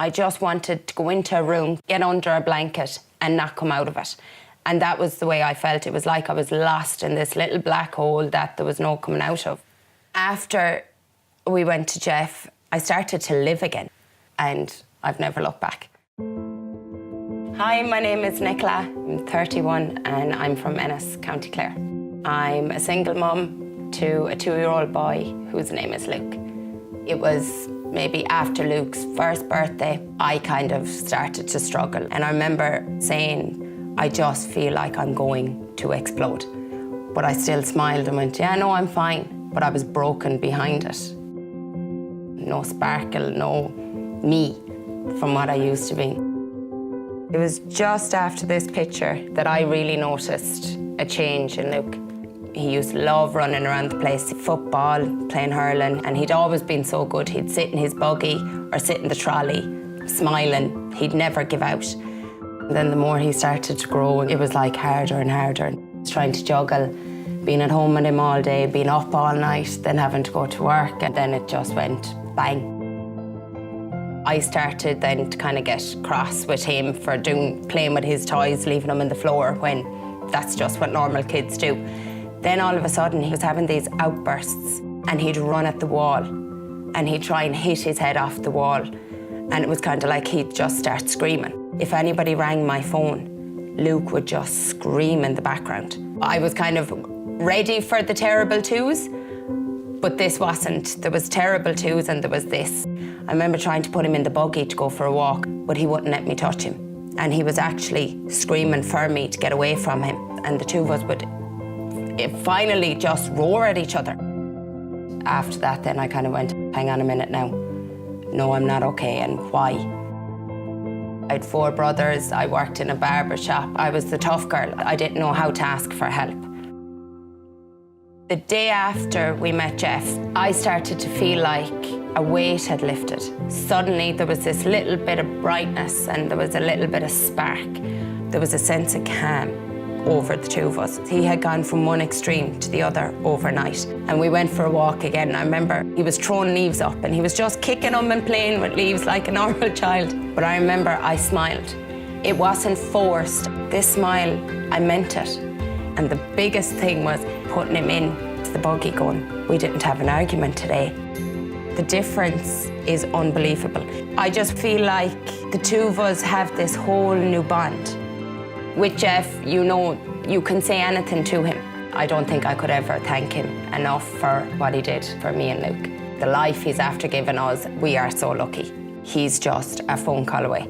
I just wanted to go into a room, get under a blanket and not come out of it. And that was the way I felt. It was like I was lost in this little black hole that there was no coming out of. After we went to Jeff, I started to live again, and I've never looked back. Hi, my name is Nicola. I'm 31 and I'm from Ennis, County Clare. I'm a single mum to a 2-year-old boy whose name is Luke. It was maybe after Luke's first birthday, I kind of started to struggle. And I remember saying, I just feel like I'm going to explode. But I still smiled and went, yeah, no, I'm fine. But I was broken behind it. No sparkle, no me from what I used to be. It was just after this picture that I really noticed a change in Luke. He used to love running around the place, football, playing hurling, and he'd always been so good. He'd sit in his buggy or sit in the trolley, smiling. He'd never give out. And then the more he started to grow, it was like harder and harder. Trying to juggle, being at home with him all day, being up all night, then having to go to work, and then it just went bang. I started then to kind of get cross with him for playing with his toys, leaving them on the floor when that's just what normal kids do. Then all of a sudden he was having these outbursts and he'd run at the wall and he'd try and hit his head off the wall, and it was kind of like he'd just start screaming. If anybody rang my phone, Luke would just scream in the background. I was kind of ready for the terrible twos, but this wasn't. There was terrible twos and there was this. I remember trying to put him in the buggy to go for a walk, but he wouldn't let me touch him. And he was actually screaming for me to get away from him. And the two of us would finally just roar at each other. After that, then I kind of went, hang on a minute now. No, I'm not okay, and why? I had 4 brothers. I worked in a barber shop. I was the tough girl. I didn't know how to ask for help. The day after we met Jeff, I started to feel like a weight had lifted. Suddenly there was this little bit of brightness and there was a little bit of spark. There was a sense of calm over the two of us. He had gone from one extreme to the other overnight. And we went for a walk again. I remember he was throwing leaves up and he was just kicking them and playing with leaves like a normal child. But I remember I smiled. It wasn't forced. This smile, I meant it. And the biggest thing was putting him in to the buggy going, we didn't have an argument today. The difference is unbelievable. I just feel like the two of us have this whole new bond. With Jeff, you know, you can say anything to him. I don't think I could ever thank him enough for what he did for me and Luke. The life he's after giving us, we are so lucky. He's just a phone call away.